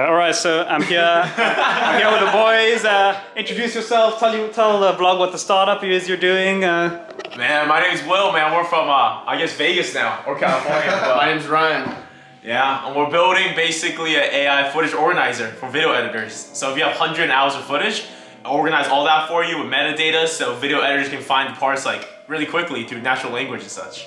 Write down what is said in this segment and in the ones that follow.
All right, so I'm here. I'm here with the boys. Introduce yourself. Tell the vlog what the startup is you're doing. Man, my name's Will. Man, we're from I guess Vegas now or California. My name's Ryan. Yeah, and we're building basically an AI footage organizer for video editors. So if you have 100 hours of footage, organize all that for you with metadata, so video editors can find the parts like really quickly through natural language and such.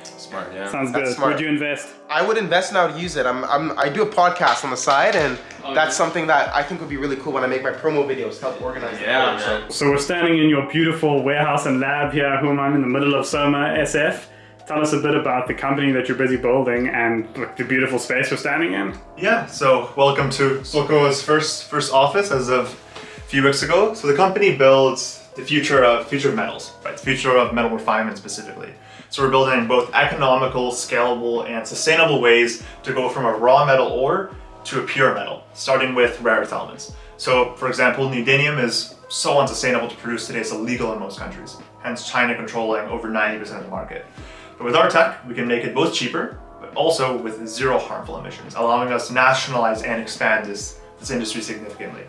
Smart, yeah. Sounds good. Smart. Would you invest? I would invest and I would use it. I do a podcast on the side, and that's something that I think would be really cool when I make my promo videos to help organize Yeah, the man. So we're standing in your beautiful warehouse and lab here, whom I'm in the middle of Soma SF. Tell us a bit about the company that you're busy building and like, the beautiful space we're standing in. Yeah, so welcome to Soco's first office as of a few weeks ago. So the company builds the future of metals, right? The future of metal refinement specifically. So we're building both economical, scalable, and sustainable ways to go from a raw metal ore to a pure metal, starting with rare earth elements. So for example, neodymium is so unsustainable to produce today, it's illegal in most countries, hence China controlling over 90% of the market. But with our tech, we can make it both cheaper, but also with zero harmful emissions, allowing us to nationalize and expand this industry significantly.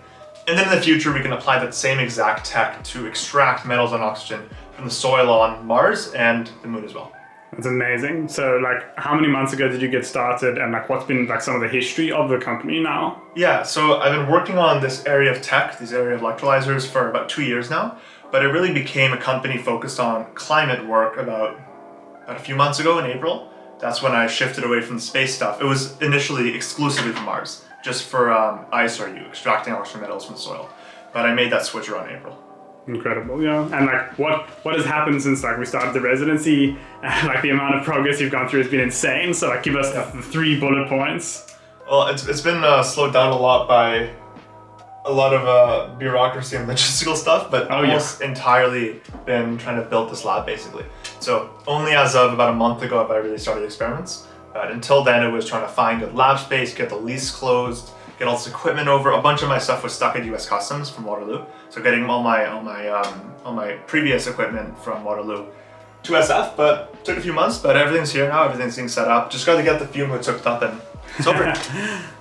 And then in the future, we can apply that same exact tech to extract metals and oxygen from the soil on Mars and the moon as well. That's amazing. So like, how many months ago did you get started, and like, what's been like some of the history of the company now? Yeah, so I've been working on this area of tech, this area of electrolyzers for about 2 years now, but it really became a company focused on climate work about a few months ago in April. That's when I shifted away from the space stuff. It was initially exclusively for Mars, just for ISRU, extracting oxygen metals from the soil. But I made that switch around April. Incredible, yeah. And like, what has happened since like we started the residency? Like the amount of progress you've gone through has been insane. So like, give us the 3 bullet points. Well, it's been slowed down a lot by a lot of bureaucracy and logistical stuff, but almost entirely been trying to build this lab basically. So only as of about a month ago have I really started experiments. But until then, it was trying to find good lab space, get the lease closed, get all this equipment over. A bunch of my stuff was stuck at U.S. Customs from Waterloo, so getting all my previous equipment from Waterloo to SF. But took a few months, but everything's here now. Everything's being set up. Just got to get the fume hoods hooked up, and it's over.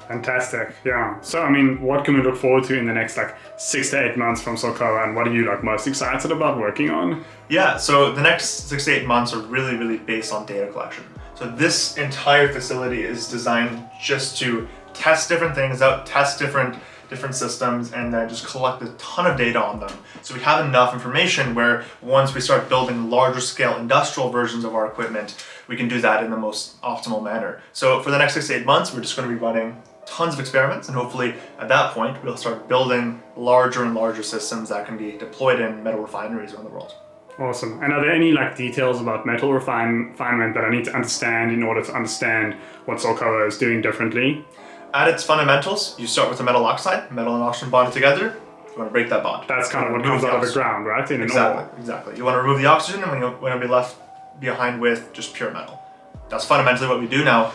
Fantastic, yeah. So I mean, what can we look forward to in the next like 6 to 8 months from Soco, and what are you like most excited about working on? Yeah, so the next 6 to 8 months are really based on data collection. So this entire facility is designed just to test different things out, test different systems, and then just collect a ton of data on them. So we have enough information where once we start building larger scale industrial versions of our equipment, we can do that in the most optimal manner. So for the next 6 to 8 months, we're just going to be running tons of experiments, and hopefully at that point, we'll start building larger and larger systems that can be deployed in metal refineries around the world. Awesome. And are there any like details about metal refinement that I need to understand in order to understand what Soco is doing differently? At its fundamentals, you start with a metal oxide, metal and oxygen bonded together. You want to break that bond. That's kind of what comes out of the ground, right? In Exactly. You want to remove the oxygen, and we're going to be left behind with just pure metal. That's fundamentally what we do now.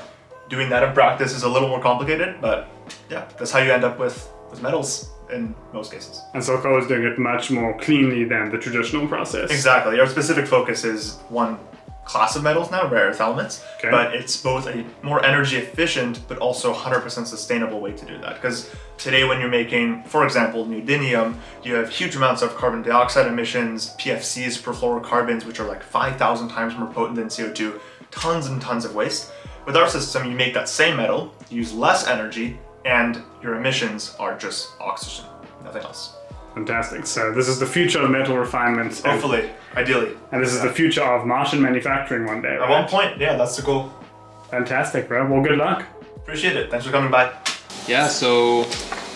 Doing that in practice is a little more complicated, but yeah, that's how you end up with metals in most cases. And Soco is doing it much more cleanly than the traditional process. Exactly. Our specific focus is one class of metals now, rare earth elements, but it's both a more energy efficient but also 100% sustainable way to do that. Because today when you're making, for example, neodymium, you have huge amounts of carbon dioxide emissions, PFCs, perfluorocarbons, which are like 5,000 times more potent than CO2, tons and tons of waste. With our system, you make that same metal, you use less energy, and your emissions are just oxygen, nothing else. Fantastic. So this is the future of metal refinement. Hopefully, ideally. And this is the future of Martian manufacturing one day, right? At one point, yeah, that's the goal. Fantastic, bro. Well, good luck. Appreciate it. Thanks for coming by. Yeah, so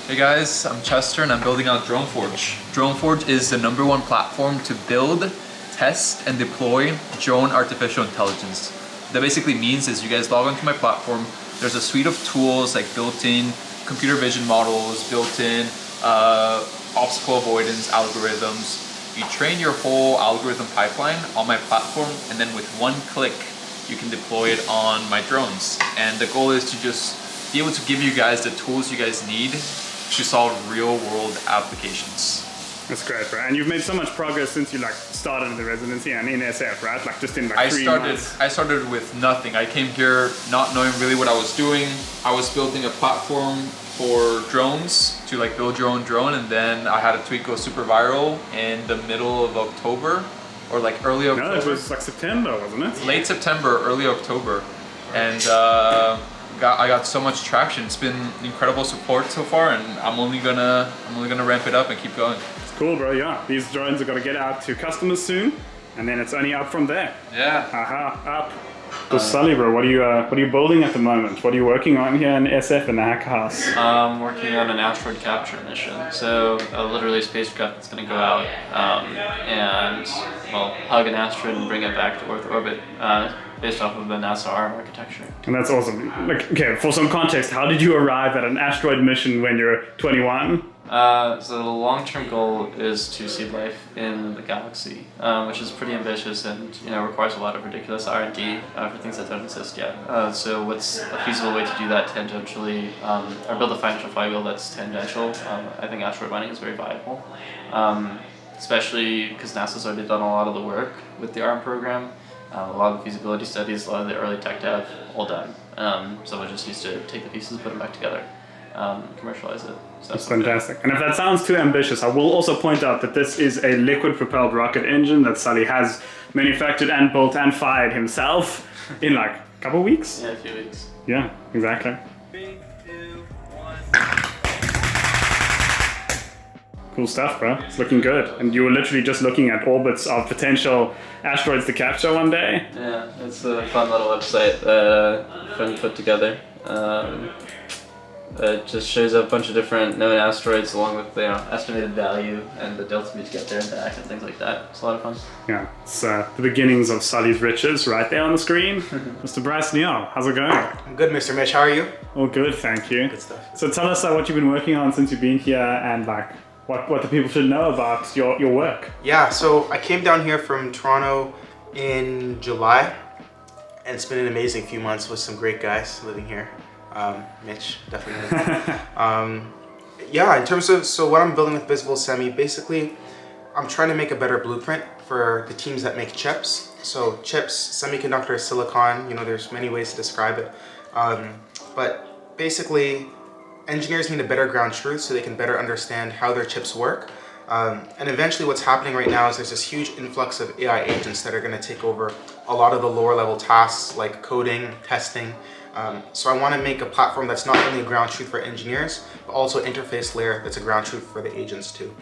hey guys, I'm Chester and I'm building out DroneForge. DroneForge is the #1 platform to build, test, and deploy drone artificial intelligence. What that basically means is you guys log onto my platform, there's a suite of tools like built-in computer vision models, built-in obstacle avoidance algorithms. You train your whole algorithm pipeline on my platform, and then with one click, you can deploy it on my drones. And the goal is to just be able to give you guys the tools you guys need to solve real world applications. That's great, bro. And you've made so much progress since you like started in the residency and in SF, right? Like just in like 3 months. I started with nothing. I came here not knowing really what I was doing. I was building a platform for drones to like build your own drone, and then I had a tweet go super viral in the middle of October or like early October. No, it was like September, wasn't it? Late September, early October, and I got so much traction. It's been incredible support so far, and I'm only gonna ramp it up and keep going. It's cool, bro. Yeah, these drones are gonna get out to customers soon, and then it's only up from there. Yeah. Up. So Sully, bro, what are you building at the moment? What are you working on here in SF in the Hacker House? I'm working on an asteroid capture mission. So literally a spacecraft that's going to go out and hug an asteroid and bring it back to Earth orbit based off of the NASA ARM architecture. And that's awesome. Like, okay, for some context, how did you arrive at an asteroid mission when you're 21? So the long-term goal is to see life in the galaxy, which is pretty ambitious and requires a lot of ridiculous R&D for things that don't exist yet. So what's a feasible way to do that tangentially, or build a financial flywheel that's tangential? I think asteroid mining is very viable, especially because NASA's already done a lot of the work with the ARM program. A lot of the feasibility studies, a lot of the early tech dev, all done. Someone just needs to take the pieces, put them back together, commercialize it. So that's fantastic. And if that sounds too ambitious, I will also point out that this is a liquid-propelled rocket engine that Sully has manufactured and built and fired himself in like a couple weeks. Yeah, a few weeks. Yeah, exactly. 3, 2, 1. Cool stuff, bro. It's looking good. And you were literally just looking at orbits of potential asteroids to capture one day. Yeah, it's a fun little website that a friend put together. It just shows a bunch of different known asteroids along with estimated value and the delta to get there and back and things like that. It's a lot of fun. Yeah, it's the beginnings of Sully's riches right there on the screen. Mr. Bryce Neal, how's it going? I'm good, Mr. Mitch. How are you? All good, thank you. Good stuff. So tell us what you've been working on since you've been here and like what the people should know about your work. Yeah, so I came down here from Toronto in July, and it's been an amazing few months with some great guys living here. Mitch, definitely. Yeah, in terms of, so what I'm building with Visible Semi, basically, I'm trying to make a better blueprint for the teams that make chips. So chips, semiconductor, silicon, there's many ways to describe it. But basically, engineers need a better ground truth so they can better understand how their chips work. And eventually what's happening right now is there's this huge influx of AI agents that are going to take over a lot of the lower level tasks like coding, testing. So I want to make a platform that's not only a ground truth for engineers, but also an interface layer that's a ground truth for the agents too.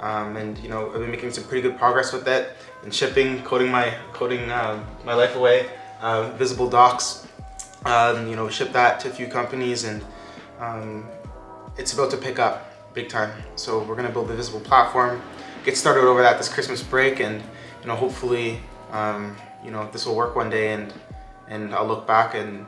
And I've been making some pretty good progress with that and shipping, coding my life away. Visible Docs, ship that to a few companies, and it's about to pick up big time. So we're gonna build the Visible platform, get started over that this Christmas break, and hopefully this will work one day, and I'll look back and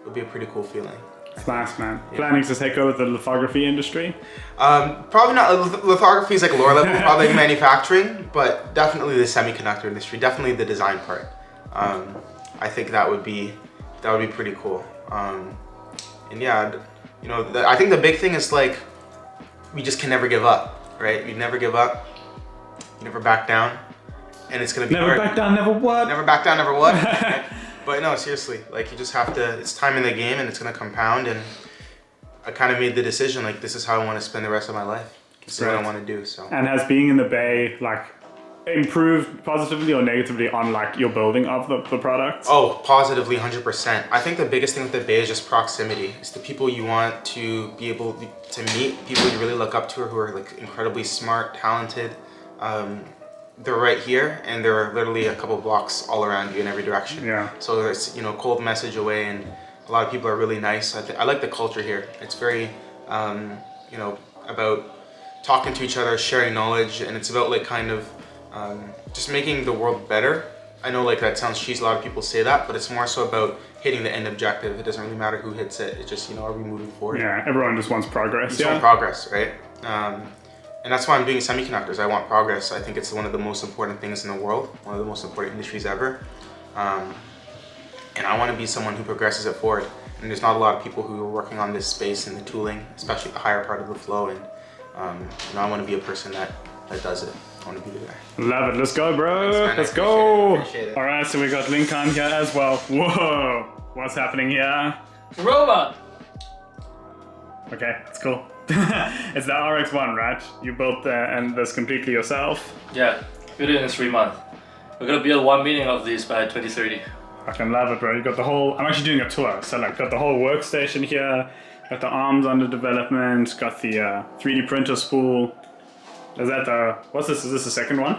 it'll be a pretty cool feeling. It's nice, man. Yeah. Planning to take over the lithography industry? Probably not. Lithography is like lower level, probably like manufacturing, but definitely the semiconductor industry, definitely the design part. I think that would be pretty cool. And yeah, I think the big thing is like, we just can never give up, right? You never give up, you never back down, and it's gonna be never hard. Back down, never what? Never back down, never what? Right? But no, seriously, like you just have to, it's time in the game and it's gonna compound, and I kind of made the decision, like this is how I want to spend the rest of my life. This is what I want to do, so. And has being in the Bay, like, improved positively or negatively on like your building of the products? Oh, positively, 100%. I think the biggest thing with the Bay is just proximity. It's the people you want to be able to meet, people you really look up to who are like incredibly smart, talented. They're right here, and they're literally a couple blocks all around you in every direction. Yeah. So it's cold message away, and a lot of people are really nice. I like the culture here. It's very about talking to each other, sharing knowledge, and it's about like kind of just making the world better. I know like that sounds cheesy, a lot of people say that, but it's more so about hitting the end objective. It doesn't really matter who hits it. It's just, are we moving forward? Yeah, everyone just wants progress. You just want progress, right? And that's why I'm doing semiconductors. I want progress. I think it's one of the most important things in the world, one of the most important industries ever. And I want to be someone who progresses it forward. And there's not a lot of people who are working on this space and the tooling, especially the higher part of the flow. And I want to be a person that does it. I want to be the guy. Love it. Let's go, bro. Thanks, Let's go. Appreciate it. All right, so we got Lincoln here as well. Whoa, what's happening here? Robot! Okay, that's cool. It's the RX-1, right? You built and this completely yourself? Yeah, built it in 3 months. We're gonna build 1 million of these by 2030. I can love it, bro. You got the whole. I'm actually doing a tour, so like got the whole workstation here. Got the arms under development. Got the 3D printer spool. Is that what's this? Is this the second one?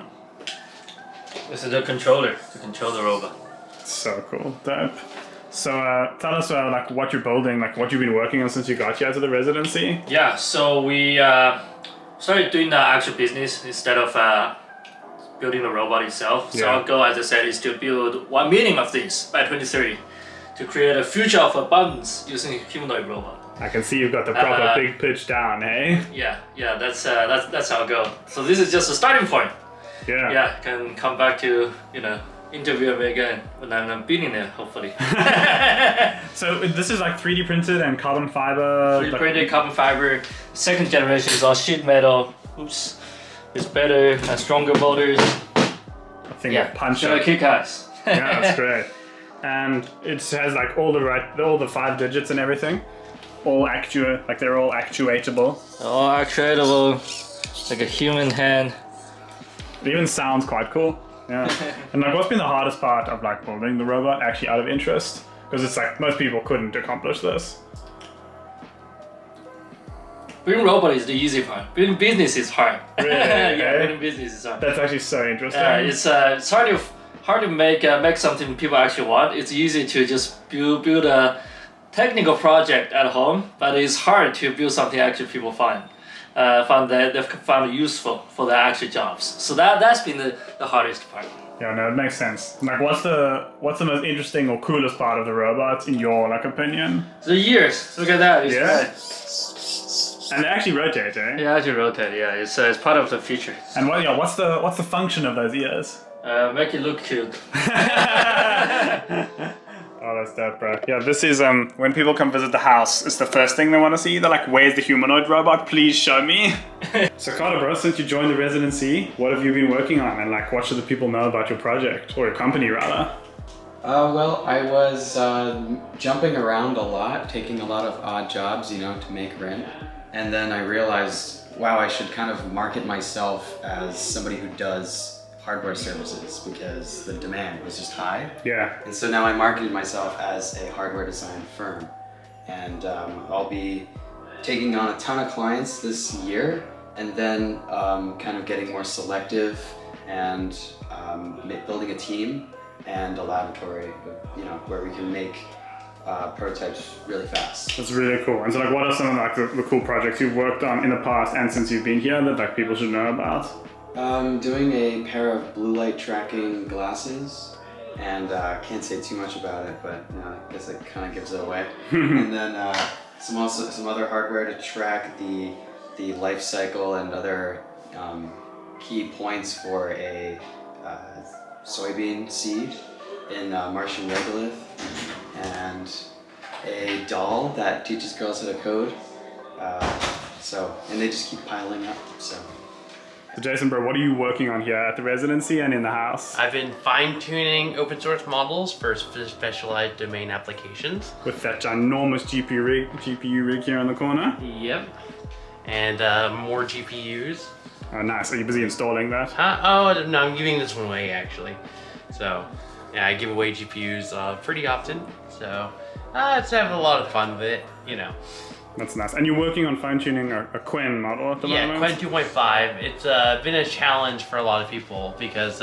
This is the controller to control the robot. So cool, dope. So tell us like what you're building, like what you've been working on since you got here to the residency. Yeah, so we started doing the actual business instead of building the robot itself. So Yeah. our goal, as I said, is to build 1 million of these by 2030 to create a future of abundance using a humanoid robot. I can see you've got the proper big pitch down, eh? Yeah, that's our goal. So this is just a starting point. Yeah. Yeah, can come back to interview me again when I'm a billionaire, hopefully. So this is like 3D printed and carbon fiber. 3D printed carbon fiber. Second generation is all sheet metal. Oops. It's better, has stronger motors. I think Yeah, punch gonna up. kick ass. Yeah, that's great. And it has like all the 5 digits and everything. All like they're all actuatable. All actuatable, like a human hand. It even sounds quite cool. Yeah. And like, what's been the hardest part of like building the robot, actually out of interest? Because it's like most people couldn't accomplish this. Building robot is the easy part. Building business is hard. Really? Yeah, Okay. building business is hard. That's actually so interesting. It's hard to make something people actually want. It's easy to just build a technical project at home, but it's hard to build something actually people find they've found useful for their actual jobs. So that's been the hardest part. Yeah, no, it makes sense. Like, what's the most interesting or coolest part of the robot in your like opinion? The years, look at that. It's Yeah. right. And they actually rotate, eh? Yeah, actually rotate. Yeah, it's part of the feature. And what's the function of those ears? Make it look cute. Oh, that's dope, bro. Yeah, this is when people come visit the house, it's the first thing they want to see. They're like, "Where's the humanoid robot? Please show me." So, Carter, bro, since you joined the residency, what have you been working on, and like, what should the people know about your project or your company, rather? Well, I was jumping around a lot, taking a lot of odd jobs, to make rent. And then I realized, wow, I should kind of market myself as somebody who does hardware services because the demand was just high. Yeah. And so now I marketed myself as a hardware design firm. And I'll be taking on a ton of clients this year and then kind of getting more selective and building a team and a laboratory, where we can make prototypes really fast. That's really cool. And so, like, what are some of like the cool projects you've worked on in the past and since you've been here that like people should know about? Doing a pair of blue light tracking glasses, and can't say too much about it, but I guess it kind of gives it away. And then some other hardware to track the life cycle and other key points for a soybean seed in Martian regolith, and a doll that teaches girls how to code. And they just keep piling up. So Jason, bro, what are you working on here at the residency and in the house? I've been fine-tuning open source models for specialized domain applications. With that ginormous GPU rig here in the corner. Yep. And more GPUs. Oh, nice. Are you busy installing that? Oh, no, I'm giving this one away, actually. So, yeah, I give away GPUs pretty often. So, it's having a lot of fun with it, That's nice. And you're working on fine-tuning a Quen model at the moment? Yeah, Quen 2.5. It's been a challenge for a lot of people because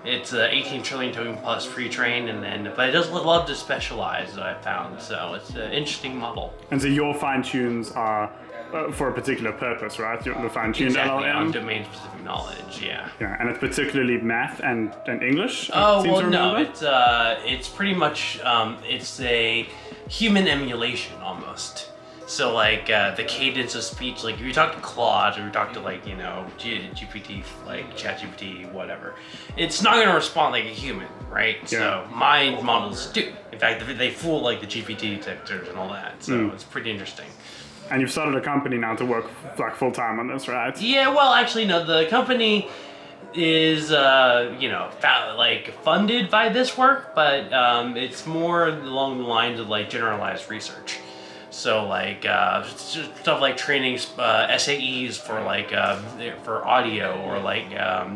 it's 18 trillion token plus pre-trained, but it does love to specialize, I found. So it's an interesting model. And so your fine-tunes are for a particular purpose, right? The fine-tuned Exactly, LLM? on domain-specific knowledge, yeah. Yeah, and it's particularly math and English? Oh, I seem well, to no, remember? it's pretty much, it's a human emulation, almost. So, like, the cadence of speech, like, if you talk to Claude, or you talk to, like, GPT, like, ChatGPT, whatever, it's not going to respond like a human, right? Yeah. So, my models do. In fact, they fool, like, the GPT detectors and all that, so it's pretty interesting. And you've started a company now to work, like, full-time on this, right? Yeah, well, actually, no, the company is, funded by this work, but it's more along the lines of, like, generalized research. So like stuff like training SAEs for like for audio or like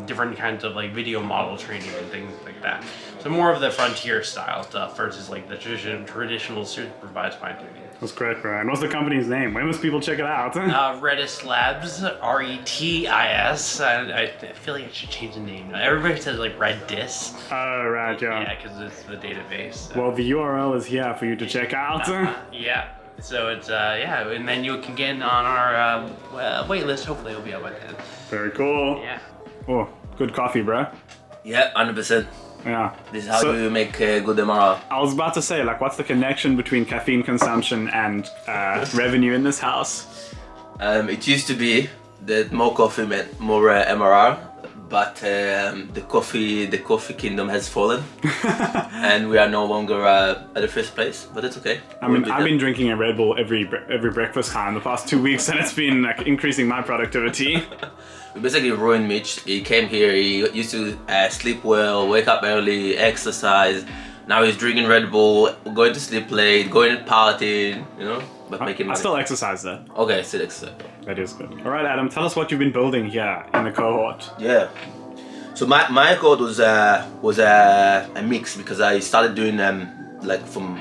different kinds of like video model training and things like that. So more of the frontier style stuff versus like the traditional supervised fine tuning. That's great, bro. And what's the company's name? When must people check it out? Redis Labs, RETIS. I feel like I should change the name. Everybody says like Redis. Oh, right, yeah. Yeah, because it's the database. Well, the URL is here for you to check out. Yeah. So it's yeah, and then you can get on our wait list. Hopefully, it'll be up by then. Very cool. Yeah. Oh, good coffee, bro. Yeah, 100%. Yeah. This is how you make good MRR. I was about to say, like, what's the connection between caffeine consumption and revenue in this house? It used to be that more coffee meant more MRR, but the coffee kingdom has fallen, and we are no longer at the first place. But it's okay. I mean, I've been drinking a Red Bull every breakfast time the past 2 weeks, and it's been like increasing my productivity. We basically ruined Mitch. He came here, he used to sleep well, wake up early, exercise. Now he's drinking Red Bull, going to sleep late, going to partying, you know, but making money. I still exercise though. Okay, still exercise. That is good. All right, Adam, tell us what you've been building here in the cohort. Yeah. So my code was a mix because I started doing like from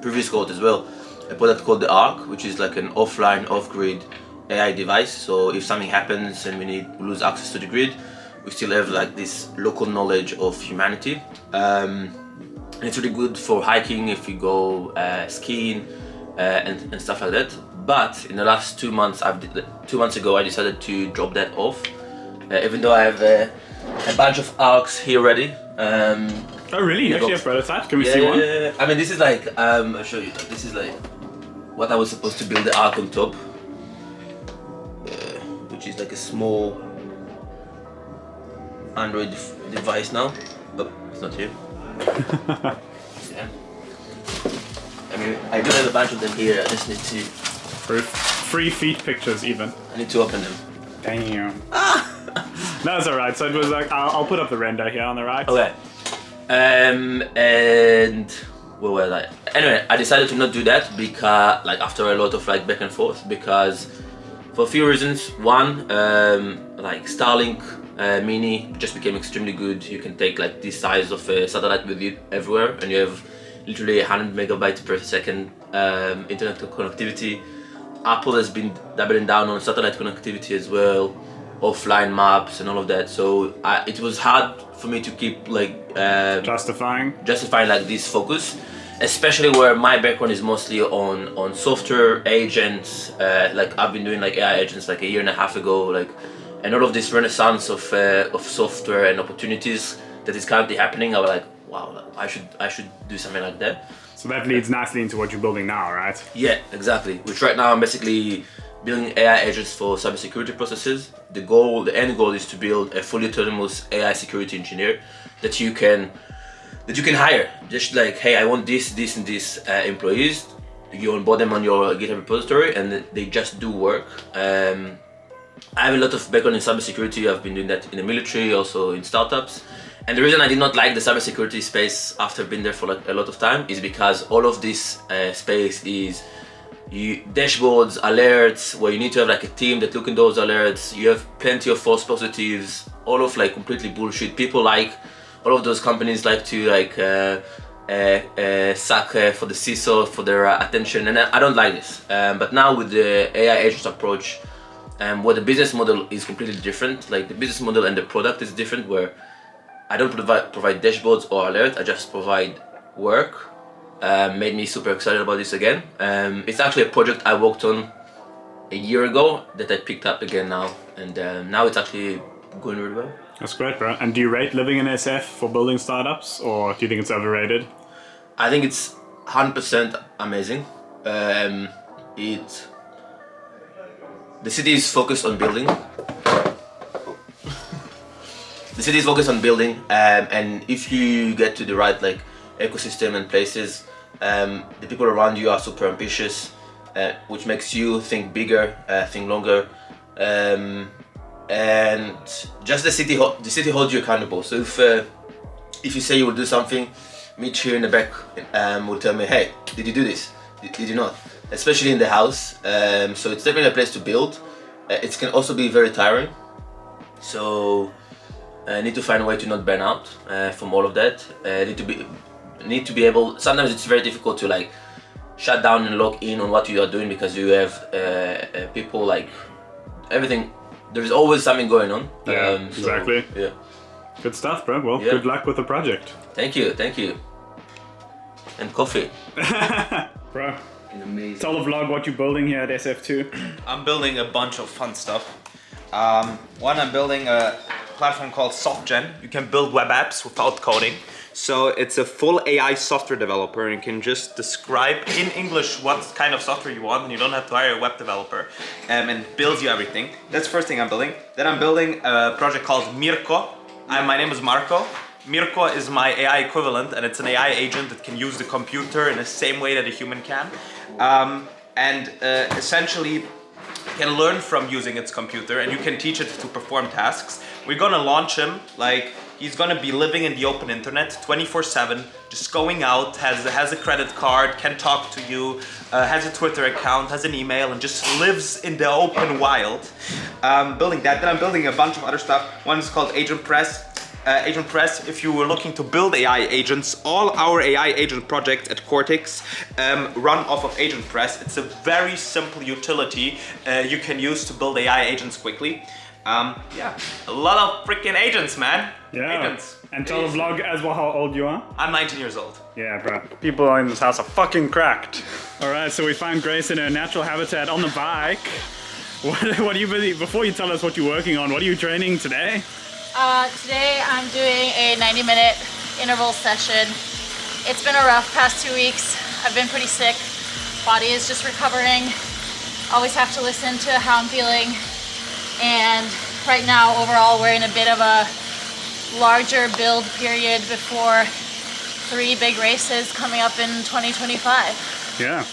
previous code as well, a product called the Arc, which is like an offline, off-grid AI device. So if something happens and we lose access to the grid, we still have like this local knowledge of humanity. And it's really good for hiking if you go skiing and stuff like that. But in the last 2 months, 2 months ago, I decided to drop that off. Even though I have a bunch of arcs here ready. Oh really? You actually have prototypes? Can we see one? Yeah. I mean, this is like I'll show you. This is like what I was supposed to build the arc on top. Which is like a small Android device now. Oh, it's not here. Yeah. I mean, I do have a bunch of them here. I just need to. Free feet pictures, even. I need to open them. Damn. No, it's alright. So it was like I'll put up the render here on the right. Okay. And where was I? Anyway, I decided to not do that because, like, after a lot of like back and forth, because. For a few reasons. One, like Starlink Mini just became extremely good. You can take like this size of a satellite with you everywhere, and you have literally 100 megabytes per second internet connectivity. Apple has been doubling down on satellite connectivity as well, offline maps and all of that. So it was hard for me to keep like justifying like this focus. Especially where my background is mostly on software agents, like I've been doing like AI agents like a year and a half ago, like, and all of this renaissance of software and opportunities that is currently happening. I was like, wow, I should do something like that. So that leads nicely into what you're building now, right? Yeah, exactly. Which right now I'm basically building AI agents for cybersecurity processes. The end goal is to build a fully autonomous AI security engineer that you can hire. Just like, hey, I want this and this employees. You onboard them on your GitHub repository and they just do work. I have a lot of background in cybersecurity. I've been doing that in the military, also in startups. And the reason I did not like the cybersecurity space after being there for like a lot of time is because all of this space is dashboards, alerts, where you need to have like a team that look in those alerts. You have plenty of false positives, all of like completely bullshit. People like, all of those companies like to like suck for the CISO for their attention, and I don't like this. But now with the AI agents approach, where the business model is completely different, like the business model and the product is different, where I don't provide dashboards or alerts, I just provide work. Made me super excited about this again. It's actually a project I worked on a year ago that I picked up again now, and now it's actually going really well. That's great, bro. And do you rate living in SF for building startups, or do you think it's overrated? I think it's 100% amazing. The city is focused on building. The city is focused on building, and if you get to the right like ecosystem and places, the people around you are super ambitious, which makes you think bigger, think longer. And just the city holds you accountable. So if you say you will do something, Mitch here in the back will tell me, hey, did you do this? Did you not? especially in the house. So it's definitely a place to build. It can also be very tiring. So I need to find a way to not burn out from all of that. Need to be able. Sometimes it's very difficult to like shut down and log in on what you are doing because you have people like everything. There's always something going on. Yeah, exactly. Yeah. Good stuff, bro. Well, Yeah. good luck with the project. Thank you. And coffee. Bro, Amazing. tell the vlog what you're building here at SF2. I'm building a bunch of fun stuff. One, I'm building a platform called SoftGen. You can build web apps without coding. So it's a full AI software developer, and you can just describe in English what kind of software you want, and you don't have to hire a web developer, and it builds you everything. That's the first thing I'm building. Then I'm building a project called Mirko. My name is Marco. Mirko is my AI equivalent, and it's an AI agent that can use the computer in the same way that a human can. Essentially can learn from using its computer, and you can teach it to perform tasks. We're gonna launch him, like, he's gonna be living in the open internet 24/7, just going out, has a credit card, can talk to you, has a Twitter account, has an email, and just lives in the open wild. Building that. Then I'm building a bunch of other stuff. One is called Agent Press. Agent Press, if you were looking to build AI agents, all our AI agent projects at Cortex run off of Agent Press. It's a very simple utility you can use to build AI agents quickly. Yeah, a lot of freaking agents, man. Yeah. Agents. And tell the vlog as well how old you are. I'm 19 years old. Yeah, bro. People in this house are fucking cracked. All right, so we find Grace in her natural habitat on the bike. What are you busy? Before you tell us what you're working on, what are you training today? Today I'm doing a 90-minute interval session. It's been a rough past 2 weeks. I've been pretty sick. Body is just recovering. Always have to listen to how I'm feeling. And right now, overall, we're in a bit of a larger build period before 3 big races coming up in 2025. Yeah.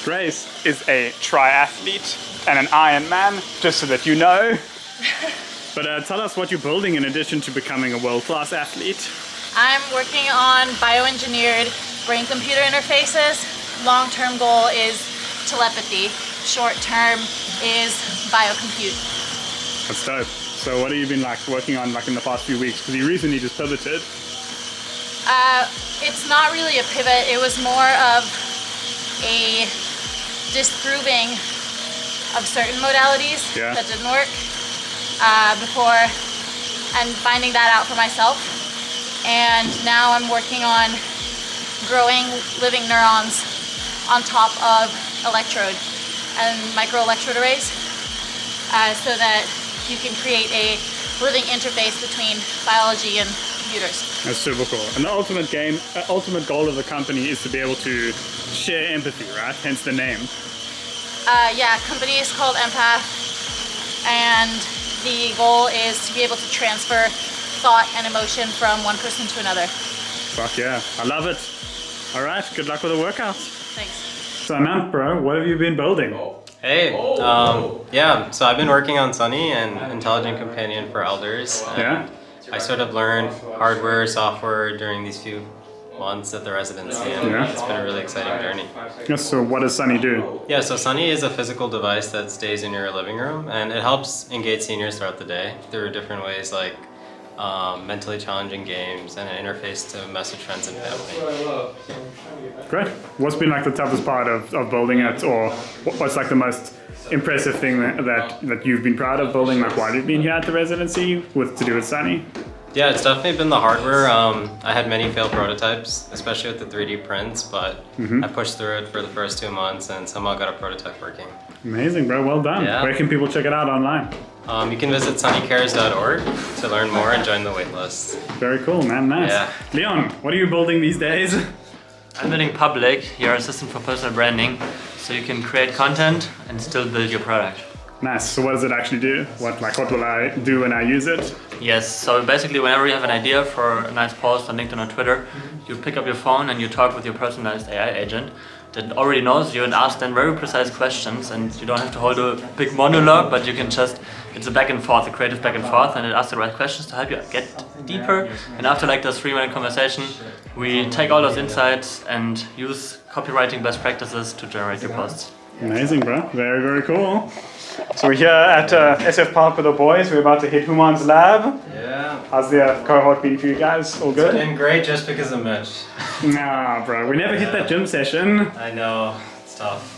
Grace is a triathlete and an Ironman, just so that you know. But tell us what you're building in addition to becoming a world-class athlete. I'm working on bioengineered brain-computer interfaces. Long-term goal is telepathy. Short-term is biocompute. That's dope. So what have you been working on in the past few weeks? Because you recently just pivoted. It's not really a pivot. It was more of a disproving of certain modalities that didn't work before, and finding that out for myself. And now I'm working on growing living neurons on top of electrode and microelectrode arrays so that you can create a living interface between biology and computers. That's super cool. And the ultimate goal of the company is to be able to share empathy, right? Hence the name. Yeah, company is called Empath, and the goal is to be able to transfer thought and emotion from one person to another. Fuck yeah, I love it. All right, good luck with the workouts. Thanks. So Anant, bro, what have you been building? Hey, yeah, so I've been working on Sunny, an intelligent companion for elders. Yeah? I sort of learned hardware, software during these few months at the residency, and it's been a really exciting journey. Yes, so what does Sunny do? Yeah, so Sunny is a physical device that stays in your living room, and it helps engage seniors throughout the day through different ways like mentally challenging games and an interface to message friends and family. Great. What's been the toughest part of building it, or what's the most impressive thing that you've been proud of building while you've been here at the residency to do with Sunny? Yeah, it's definitely been the hardware. I had many failed prototypes, especially with the 3D prints, but I pushed through it for the first 2 months and somehow got a prototype working. Amazing, bro. Well done. Yeah. Where can people check it out online? You can visit sunnycares.org to learn more and join the waitlist. Very cool, man. Nice. Yeah. Leon, what are you building these days? I'm building Public, your assistant for personal branding, so you can create content and still build your product. Nice. So what does it actually do? What will I do when I use it? Yes, so basically whenever you have an idea for a nice post on LinkedIn or Twitter, you pick up your phone and you talk with your personalized AI agent that already knows you and ask them very precise questions, and you don't have to hold a big monologue, but you can just, it's a back and forth, a creative back and forth, and it asks the right questions to help you get deeper. And after this 3-minute conversation, we take all those insights and use copywriting best practices to generate your posts. Amazing, bro. Very, very cool. So we're here at SF Park with the boys. We're about to hit Human's lab. Yeah. How's the cohort been for you guys? All good? It's been great just because of Mitch. Nah, bro. We never hit that gym session. I know. It's tough.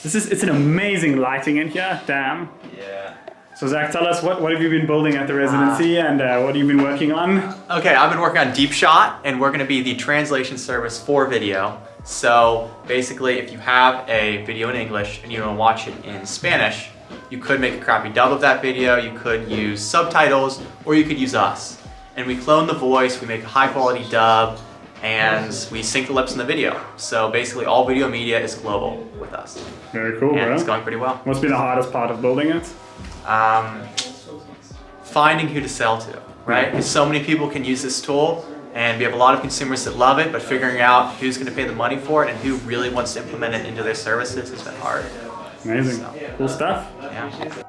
It's an amazing lighting in here. Damn. Yeah. So Zach, tell us what have you been building at the residency and what have you been working on? Okay, I've been working on Deep Shot, and we're going to be the translation service for video. So basically, if you have a video in English and you want to watch it in Spanish, you could make a crappy dub of that video, you could use subtitles, or you could use us. And we clone the voice, we make a high quality dub, and we sync the lips in the video. So basically all video media is global with us. Very cool, and bro. It's going pretty well. What's been the hardest part of building it? Finding who to sell to, right? Because so many people can use this tool, and we have a lot of consumers that love it, but figuring out who's going to pay the money for it and who really wants to implement it into their services has been hard. Amazing. Cool stuff. Yeah.